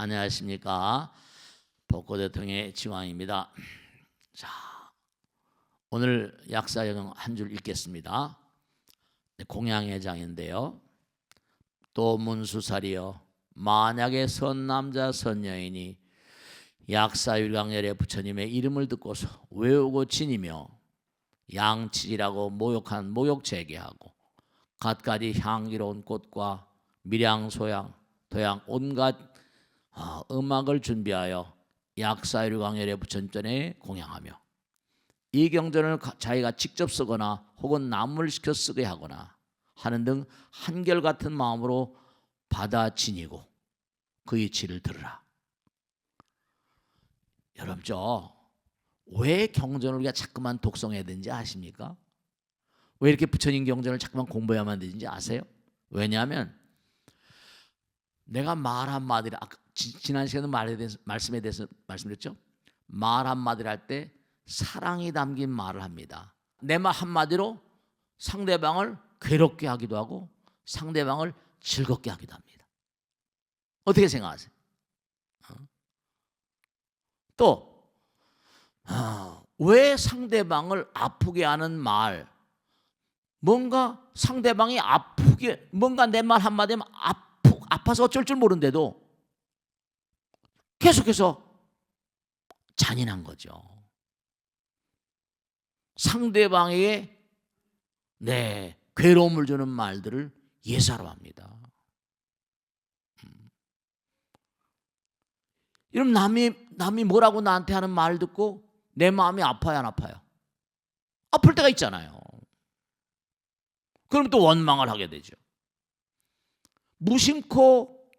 안녕하십니까. 복고대통의 지왕입니다. 자, 오늘 약사영 한 줄 읽겠습니다. 공양의 장인데요. 또 문수살이여, 만약에 선남자 선여인이 약사율강열의 부처님의 이름을 듣고서 외우고 지니며 양치질하고 모욕한 모욕제기하고 갖가지 향기로운 꽃과 밀양소양 도양 온갖 음악을 준비하여 약사율강열의 부처님전에 공양하며 이 경전을 자기가 직접 쓰거나 혹은 남을 시켜 쓰게 하거나 하는 등 한결같은 마음으로 받아 지니고 그 이치를 들으라. 여러분, 왜 경전을 우리가 자꾸만 독송해야 되는지 아십니까? 왜 이렇게 부처님 경전을 자꾸만 공부해야만 되는지 아세요? 왜냐하면 내가 말 한마디를 지난 시간에 말씀에 대해서 말씀드렸죠. 말 한마디를 할 때 사랑이 담긴 말을 합니다. 내 말 한마디로 상대방을 괴롭게 하기도 하고 상대방을 즐겁게 하기도 합니다. 어떻게 생각하세요? 또 왜 상대방을 아프게 하는 말, 뭔가 상대방이 아프게, 뭔가 내 말 한마디면 아파서 어쩔 줄 모르는데도 계속해서 잔인한 거죠. 상대방에게 괴로움을 주는 말들을 예사로 합니다. 여러분, 남이 뭐라고 나한테 하는 말 듣고 내 마음이 아파요, 안 아파요? 아플 때가 있잖아요. 그럼 또 원망을 하게 되죠. 무심코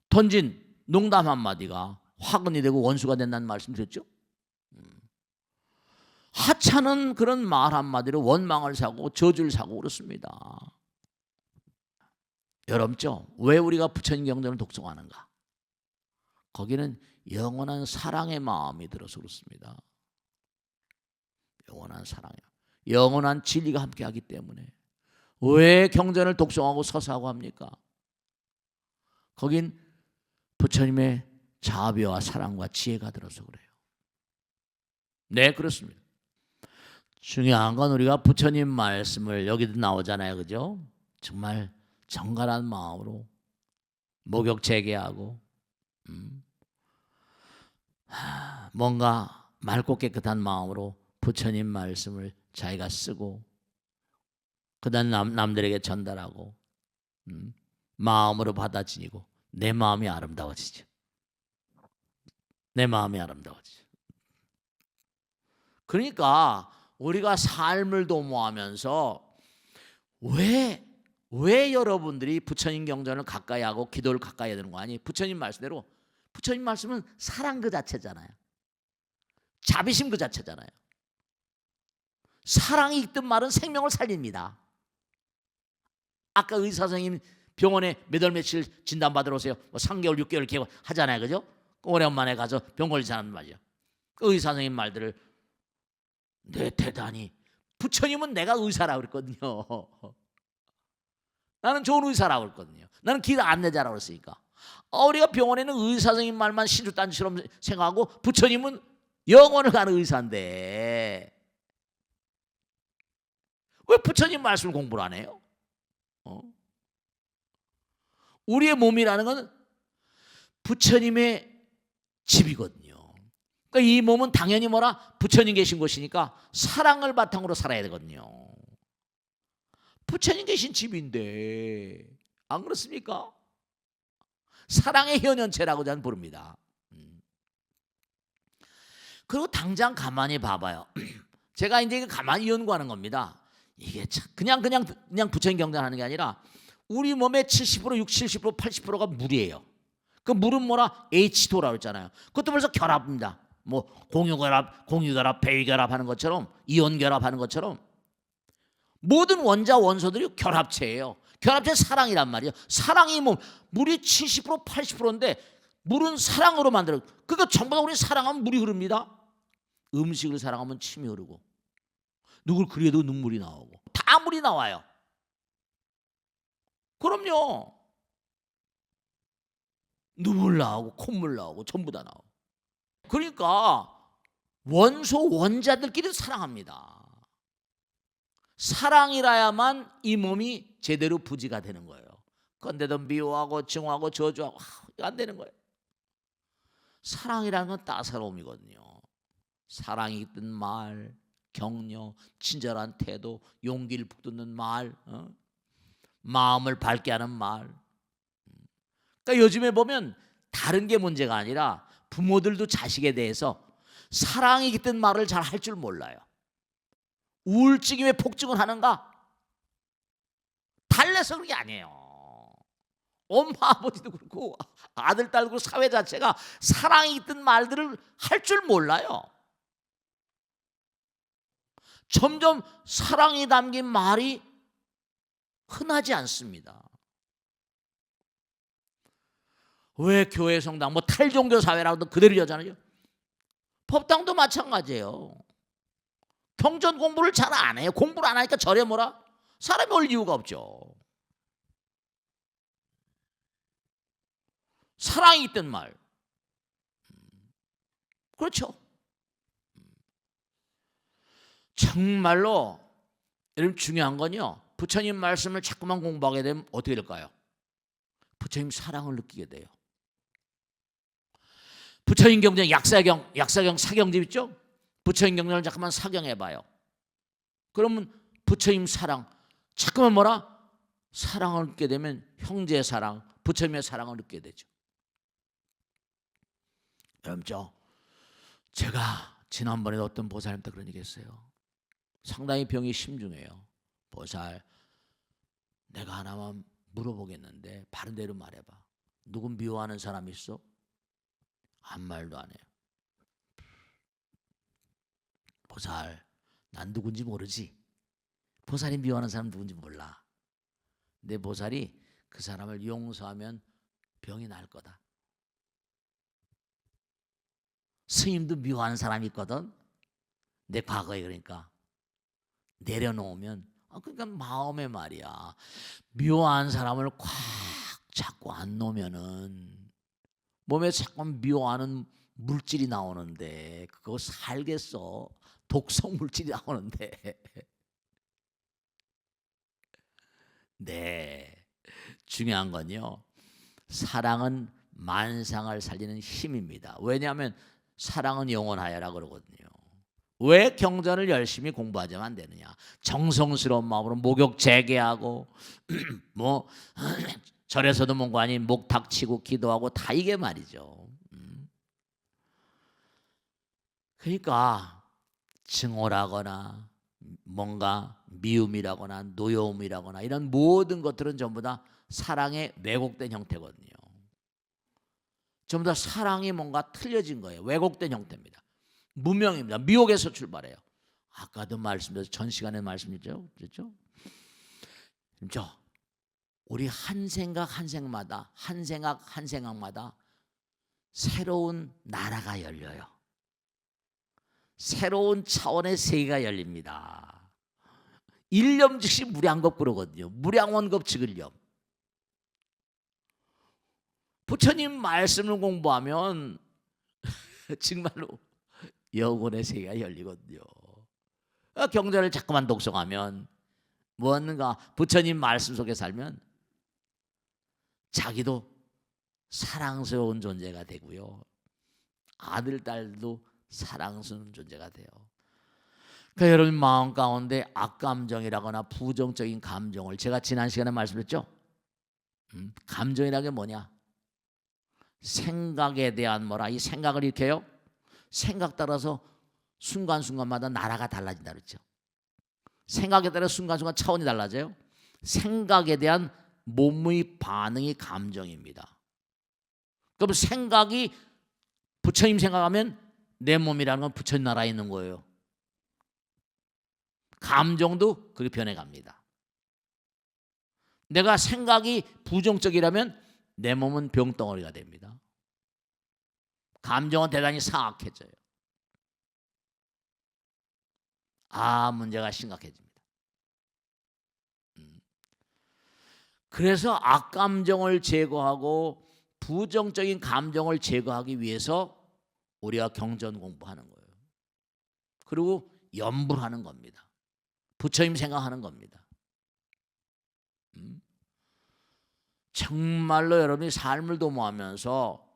던진 농담 한마디가 화근이 되고 원수가 된다는 말씀 드렸죠. 하찮은 그런 말 한마디로 원망을 사고 저주를 사고 그렇습니다. 여러분, 왜 우리가 부처님 경전을 독송하는가? 거기는 영원한 사랑의 마음이 들어서 그렇습니다. 영원한 사랑이요. 영원한 진리가 함께하기 때문에. 왜 경전을 독송하고 서사하고 합니까? 거긴 부처님의 자비와 사랑과 지혜가 들어서 그래요. 네, 그렇습니다. 중요한 건 우리가 부처님 말씀을, 여기도 나오잖아요, 그죠? 정말 정갈한 마음으로 목욕제계하고 뭔가 맑고 깨끗한 마음으로 부처님 말씀을 자기가 쓰고 그다음 남들에게 전달하고 마음으로 받아지니고 내 마음이 아름다워지죠. 내 마음이 아름다워지죠. 그러니까 우리가 삶을 도모하면서 왜 여러분들이 부처님 경전을 가까이 하고 기도를 가까이 해야 되는 거 아니? 부처님 말씀대로, 부처님 말씀은 사랑 그 자체잖아요. 자비심 그 자체잖아요. 사랑이 있든 말은 생명을 살립니다. 아까 의사 선생님 병원에 몇 월 며칠 진단받으러 오세요. 3개월, 6개월 이렇게 하잖아요, 그죠? 오랜만에 가서 병 걸린 사람 말이죠. 그 의사 선생님 말들을 대단히, 부처님은 내가 의사라고 그랬거든요. 나는 좋은 의사라고 그랬거든요. 나는 길 안내자라고 그랬으니까. 우리가 병원에는 의사 선생님 말만 신주단지처럼 생각하고 부처님은 영혼을 가는 의사인데 왜 부처님 말씀을 공부를 안 해요? 우리의 몸이라는 건 부처님의 집이거든요. 그러니까 이 몸은 당연히 부처님 계신 곳이니까 사랑을 바탕으로 살아야 되거든요. 부처님 계신 집인데 안 그렇습니까? 사랑의 현현체라고 저는 부릅니다. 그리고 당장 가만히 봐봐요. 제가 이제 가만히 연구하는 겁니다. 이게 그냥 부처님 경전하는 게 아니라 우리 몸의 70%, 60%, 70%, 80%가 물이에요. 그 물은 H2O라고 했잖아요. 그것도 벌써 결합입니다. 공유결합, 배위결합 하는 것처럼, 이온결합 하는 것처럼 모든 원자 원소들이 결합체예요. 결합체 사랑이란 말이에요. 사랑이 물이 70%, 80%인데 물은 사랑으로 만들어. 그러니까 전부 다 우리 사랑하면 물이 흐릅니다. 음식을 사랑하면 침이 흐르고 누굴 그리워도 눈물이 나오고 다 물이 나와요. 그럼요. 눈물 나오고 콧물 나오고 전부 다 나오고. 그러니까 원소 원자들끼리 사랑합니다. 사랑이라야만 이 몸이 제대로 부지가 되는 거예요. 그런데도 미워하고 증오하고 저주하고 안 되는 거예요. 사랑이라는 건 따사로움이거든요. 사랑이 있든 말, 격려, 친절한 태도, 용기를 북돋는 말, 마음을 밝게 하는 말. 그러니까 요즘에 보면 다른 게 문제가 아니라 부모들도 자식에 대해서 사랑이 깃든 말을 잘 할 줄 몰라요. 우울증이 왜 폭증을 하는가? 달래서 그런 게 아니에요. 엄마 아버지도 그렇고 아들 딸 그렇고 사회 자체가 사랑이 깃든 말들을 할 줄 몰라요. 점점 사랑이 담긴 말이 흔하지 않습니다. 왜 교회 성당 뭐 탈종교 사회라고도 그대로 여잖아요. 법당도 마찬가지예요. 경전 공부를 잘 안 해요. 공부를 안 하니까 절에 뭐라? 사람이 올 이유가 없죠. 사랑이 있던 말. 그렇죠. 정말로 여러분 중요한 건요. 부처님 말씀을 자꾸만 공부하게 되면 어떻게 될까요? 부처님 사랑을 느끼게 돼요. 부처님 경전 약사경 사경집 있죠? 부처님 경전을 자꾸만 사경해봐요. 그러면 부처님 사랑 자꾸만 뭐라? 사랑을 느끼게 되면 형제의 사랑, 부처님의 사랑을 느끼게 되죠. 여러분 제가 지난번에 어떤 보살님한테 그런 얘기 했어요. 상당히 병이 심중해요. 보살 내가 하나만 물어보겠는데 바른 대로 말해봐. 누구 미워하는 사람 있어? 아무 말도 안 해요. 보살 난 누군지 모르지. 보살이 미워하는 사람 누군지 몰라. 근데 보살이 그 사람을 용서하면 병이 날 거다. 스님도 미워하는 사람이 있거든. 내 과거에 그러니까 내려놓으면 그러니까 마음의 말이야. 미워하는 사람을 꽉 잡고 안 놓으면은 몸에 자꾸 미워하는 물질이 나오는데 그거 살겠어. 독성 물질이 나오는데. 네, 중요한 건요. 사랑은 만상을 살리는 힘입니다. 왜냐하면 사랑은 영원하여라 그러거든요. 왜 경전을 열심히 공부하자면 안 되느냐? 정성스러운 마음으로 목욕 재개하고 뭐 절에서도 뭔가 아닌 목탁 치고 기도하고 다 이게 말이죠. 그러니까 증오라거나 뭔가 미움이라거나 노여움이라거나 이런 모든 것들은 전부 다 사랑의 왜곡된 형태거든요. 전부 다 사랑이 뭔가 틀려진 거예요. 왜곡된 형태입니다. 무명입니다. 미혹에서 출발해요. 아까도 말씀드렸죠. 전 시간에 말씀드렸죠. 그렇죠? 우리 한 생각 한 생각마다 한 생각 한 생각마다 새로운 나라가 열려요. 새로운 차원의 세계가 열립니다. 일념 즉시 무량겁 그러거든요. 무량원겁 즉일념. 부처님 말씀을 공부하면 정말로 영혼의 세계가 열리거든요. 경전을 자꾸만 독송하면 뭔가 부처님 말씀 속에 살면 자기도 사랑스러운 존재가 되고요. 아들, 딸도 사랑스러운 존재가 돼요. 그러니까 여러분 마음 가운데 악감정이라거나 부정적인 감정을 제가 지난 시간에 말씀드렸죠. 감정이라는 게 뭐냐? 생각에 대한 뭐라 이 생각을 일으켜요. 생각 따라서 순간순간마다 나라가 달라진다 그랬죠. 생각에 따라 순간순간 차원이 달라져요. 생각에 대한 몸의 반응이 감정입니다. 그럼 생각이 부처님 생각하면 내 몸이라는 건 부처님 나라에 있는 거예요. 감정도 그렇게 변해갑니다. 내가 생각이 부정적이라면 내 몸은 병덩어리가 됩니다. 감정은 대단히 사악해져요. 문제가 심각해집니다. 그래서 악감정을 제거하고 부정적인 감정을 제거하기 위해서 우리가 경전 공부하는 거예요. 그리고 염불하는 겁니다. 부처님 생각하는 겁니다. 정말로 여러분이 삶을 도모하면서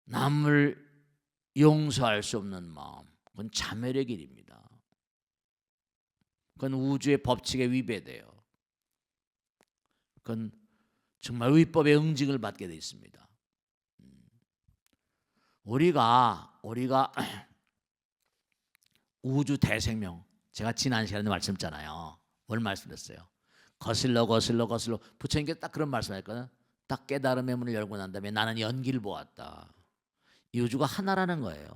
남을 용서할 수 없는 마음, 그건 자멸의 길입니다. 그건 우주의 법칙에 위배돼요. 그건 정말 위법의 응징을 받게 돼 있습니다. 우리가 우주 대생명, 제가 지난 시간에 말씀했잖아요. 뭘 말씀드렸어요? 거슬러 부처님께서 딱 그런 말씀하셨거든요. 딱 깨달음의 문을 열고 난 다음에 나는 연기를 보았다. 이 우주가 하나라는 거예요.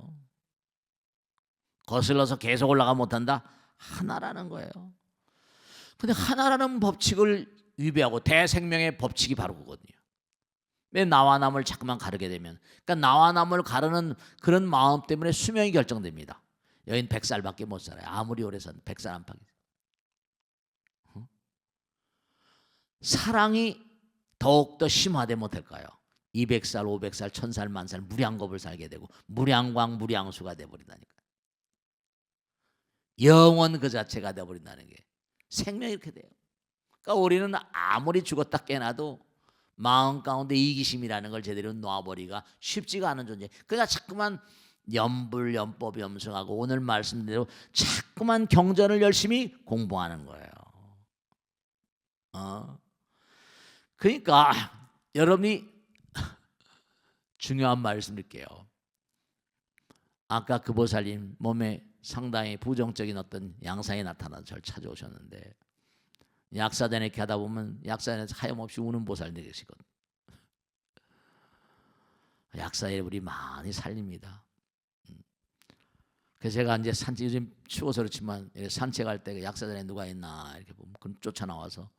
거슬러서 계속 올라가 못한다? 하나라는 거예요. 근데 하나라는 법칙을 위배하고 대생명의 법칙이 바로 그거거든요. 왜 나와 남을 자꾸만 가르게 되면, 그러니까 나와 남을 가르는 그런 마음 때문에 수명이 결정됩니다. 여인 100살밖에 못 살아요. 아무리 오래 산 100살 안팎이. 사랑이 더욱더 심화되면 어떨까요? 200살, 500살, 1000살, 10,000살 무량겁을 살게 되고 무량광, 무량수가 돼버린다니까. 영원 그 자체가 돼버린다는 게 생명이 이렇게 돼요. 그러니까 우리는 아무리 죽었다 깨나도 마음 가운데 이기심이라는 걸 제대로 놓아버리기가 쉽지가 않은 존재. 그러니까 자꾸만 염불, 염법, 염승하고 오늘 말씀대로 자꾸만 경전을 열심히 공부하는 거예요. 그러니까 여러분이 중요한 말씀 드릴게요. 아까 그 보살님 몸에 상당히 부정적인 어떤 양상이 나타나서 저를 찾아오셨는데 약사전에 이렇게 하다 보면 약사전에서 하염없이 우는 보살님이 계시거든요. 약사의 우리 많이 살립니다. 그래서 제가 이제 산책, 요즘 추워서 그렇지만 산책할 때 약사전에 누가 있나 이렇게 보면 그럼 쫓아나와서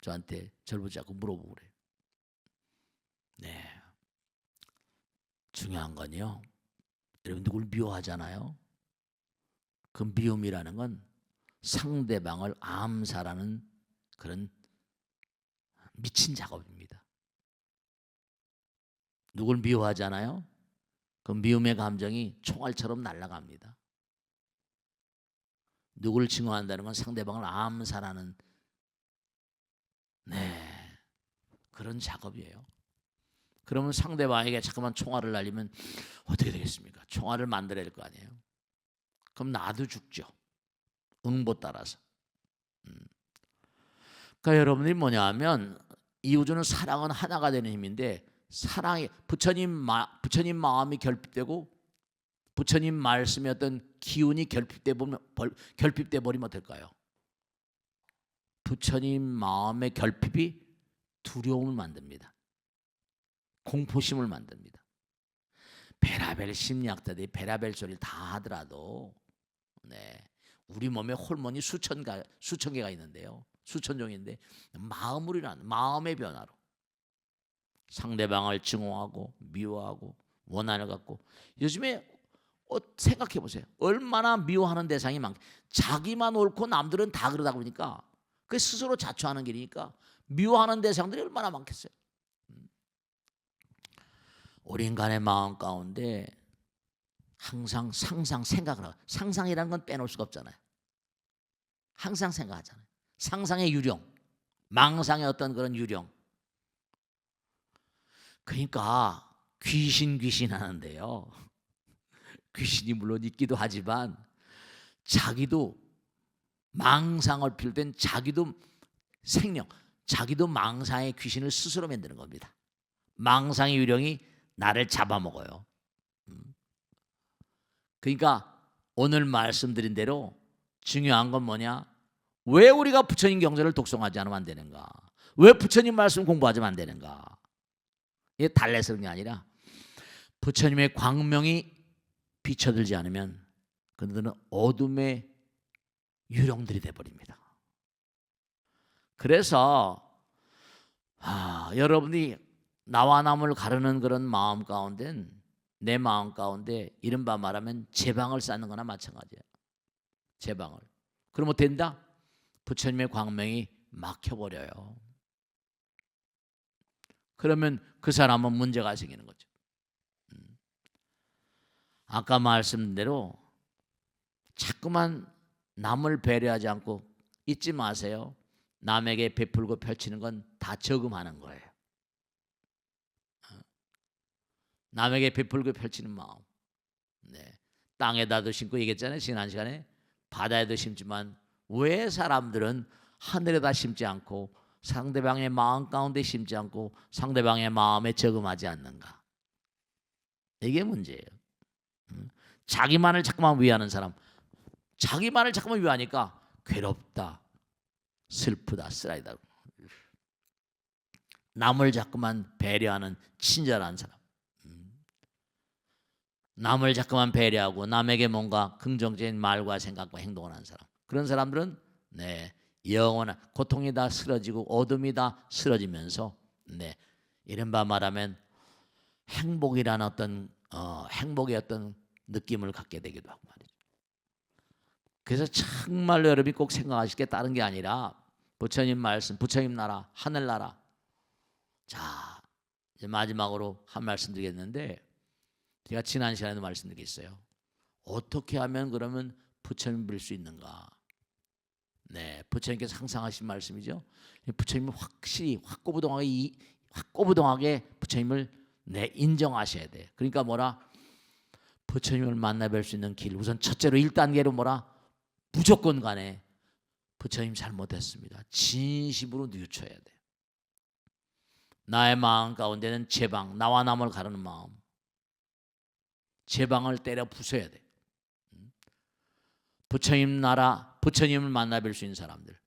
저한테 절 붙잡고 물어보고 그래요. 네. 중요한 건요. 여러분 누굴 미워하잖아요. 그 미움이라는 건 상대방을 암살하는 그런 미친 작업입니다. 누굴 미워하잖아요. 그 미움의 감정이 총알처럼 날아갑니다. 누굴 증오한다는 건 상대방을 암살하는 그런 작업이에요. 그러면 상대방에게 자꾸만 총알을 날리면 어떻게 되겠습니까? 총알을 만들어야 될 거 아니에요. 그럼 나도 죽죠. 응보 따라서. 그러니까 여러분들이 뭐냐 하면 이 우주는 사랑은 하나가 되는 힘인데 사랑이 부처님 마음이 결핍되고 부처님 말씀의 어떤 기운이 결핍돼 버리면 어떨까요? 부처님 마음의 결핍이 두려움을 만듭니다. 공포심을 만듭니다. 베라벨 심리학자들이 베라벨 소리를 다 하더라도 우리 몸에 호르몬이 수천 개가 있는데요. 수천 종인데 마음으로 일어나는 마음의 변화로 상대방을 증오하고 미워하고 원한을 갖고 요즘에 생각해 보세요. 얼마나 미워하는 대상이 자기만 옳고 남들은 다 그러다 보니까 그 스스로 자초하는 길이니까 미워하는 대상들이 얼마나 많겠어요. 우리 인간의 마음 가운데 항상 생각을 하고 상상이라는 건 빼놓을 수가 없잖아요. 항상 생각하잖아요. 상상의 유령, 망상의 어떤 그런 유령. 그러니까 귀신 하는데요. 귀신이 물론 있기도 하지만 자기도 망상을 필 땐 자기도 자기도 망상의 귀신을 스스로 만드는 겁니다. 망상의 유령이 나를 잡아먹어요. 그러니까 오늘 말씀드린 대로 중요한 건 뭐냐? 왜 우리가 부처님 경전을 독송하지 않으면 안 되는가? 왜 부처님 말씀 공부하지 않으면 안 되는가? 이게 달래서 그런 게 아니라 부처님의 광명이 비춰들지 않으면 그들은 어둠의 유령들이 돼버립니다. 그래서 여러분이 나와 남을 가르는 그런 마음 가운데는 내 마음 가운데 이른바 말하면 제방을 쌓는 거나 마찬가지예요. 제방을. 그러면 된다? 부처님의 광명이 막혀버려요. 그러면 그 사람은 문제가 생기는 거죠. 아까 말씀드린 대로 자꾸만 남을 배려하지 않고 잊지 마세요. 남에게 베풀고 펼치는 건 다 저금하는 거예요. 남에게 베풀고 펼치는 마음. 네. 땅에다도 심고 얘기했잖아요. 지난 시간에 바다에도 심지만 왜 사람들은 하늘에다 심지 않고 상대방의 마음 가운데 심지 않고 상대방의 마음에 저금하지 않는가? 이게 문제예요. 자기만을 자꾸만 위하는 사람, 자기만을 자꾸만 위하니까 괴롭다, 슬프다, 쓰라리다. 남을 자꾸만 배려하는 친절한 사람, 남을 자꾸만 배려하고 남에게 뭔가 긍정적인 말과 생각과 행동을 하는 사람, 그런 사람들은 영원한 고통이 다 쓰러지고 어둠이 다 쓰러지면서 이른바 말하면 행복이라는 행복의 어떤 느낌을 갖게 되기도 하고 말이죠. 그래서 정말로 여러분이 꼭 생각하실 게 다른 게 아니라 부처님 말씀, 부처님 나라, 하늘나라. 자, 이제 마지막으로 한 말씀 드리겠는데, 제가 지난 시간에도 말씀드렸어요. 어떻게 하면 그러면 부처님 뵐 수 있는가? 부처님께서 항상 하신 말씀이죠. 부처님을 확실히 확고부동하게 부처님을 인정하셔야 돼. 그러니까 뭐라? 부처님을 만나 뵐 수 있는 길, 우선 첫째로 1단계로 뭐라? 무조건 간에 부처님 잘못했습니다. 진심으로 뉘우쳐야 돼. 나의 마음 가운데는 제방, 나와 남을 가르는 마음, 제방을 때려 부숴야 돼. 부처님 나라, 부처님을 만나 뵐 수 있는 사람들,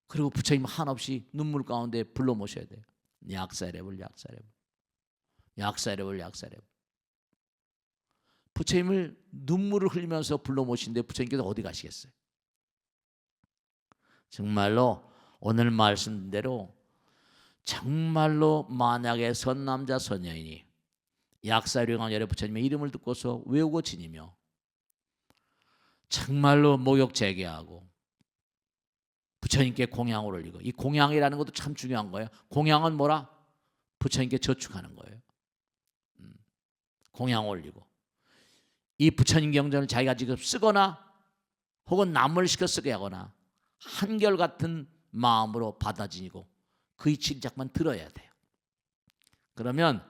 그리고 부처님 한없이 눈물 가운데 불러 모셔야 돼요. 약사레불, 약사레불, 약사레불, 약사레불. 부처님을 눈물을 흘리면서 불러 모시는데 부처님께서 어디 가시겠어요? 정말로 오늘 말씀대로 정말로 만약에 선남자 선여인이 약사령왕열의 부처님의 이름을 듣고서 외우고 지니며 정말로 목욕 재개하고 부처님께 공양을 올리고, 이 공양이라는 것도 참 중요한 거예요. 공양은 뭐라? 부처님께 저축하는 거예요. 공양 올리고 이 부처님 경전을 자기가 지금 쓰거나 혹은 남을 시켜 쓰게 하거나 한결같은 마음으로 받아지고 그 이치를 자꾸만 들어야 돼요. 그러면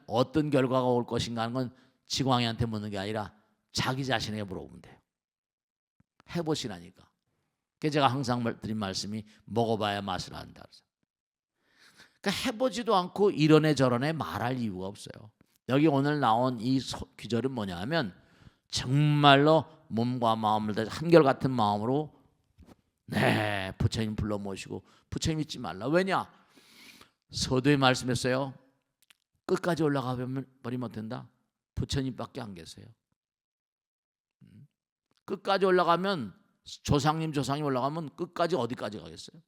어떤 결과가 올 것인가 하는 건 지광이한테 묻는 게 아니라 자기 자신에게 물어보면 돼요. 해보시라니까. 그래서 제가 항상 드린 말씀이 먹어봐야 맛을 안다. 그러니까 해보지도 않고 이러네 저러네 말할 이유가 없어요. 여기 오늘 나온 이 귀절은 뭐냐 하면 정말로 몸과 마음을 다 한결같은 마음으로 부처님 불러 모시고 부처님 잊지 말라. 왜냐? 서두에 말씀했어요. 끝까지 올라가 버리면 된다. 부처님밖에 안 계세요. 끝까지 올라가면 조상님 올라가면 끝까지 어디까지 가겠어요?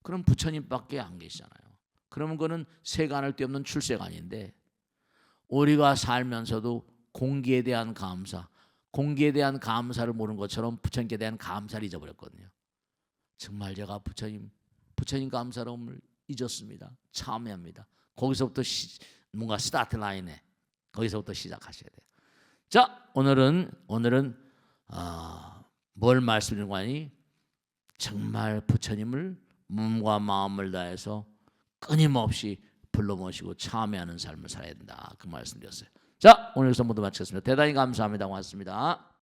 그럼 부처님밖에 안 계시잖아요. 그러면 그거는 세간을 뛰어넘는 출세간인데, 우리가 살면서도 공기에 대한 감사, 공기에 대한 감사를 모르는 것처럼 부처님께 대한 감사를 잊어버렸거든요. 정말 제가 부처님 감사로움을 잊었습니다. 참회합니다. 거기서부터 뭔가 스타트 라인에 거기서부터 시작하셔야 돼요. 자, 오늘은 뭘 말씀드린 거니? 정말 부처님을 몸과 마음을 다해서 끊임없이 불러 모시고 참회하는 삶을 살아야 된다. 그 말씀드렸어요. 자, 오늘 여기서 모두 마치겠습니다. 대단히 감사합니다. 고맙습니다.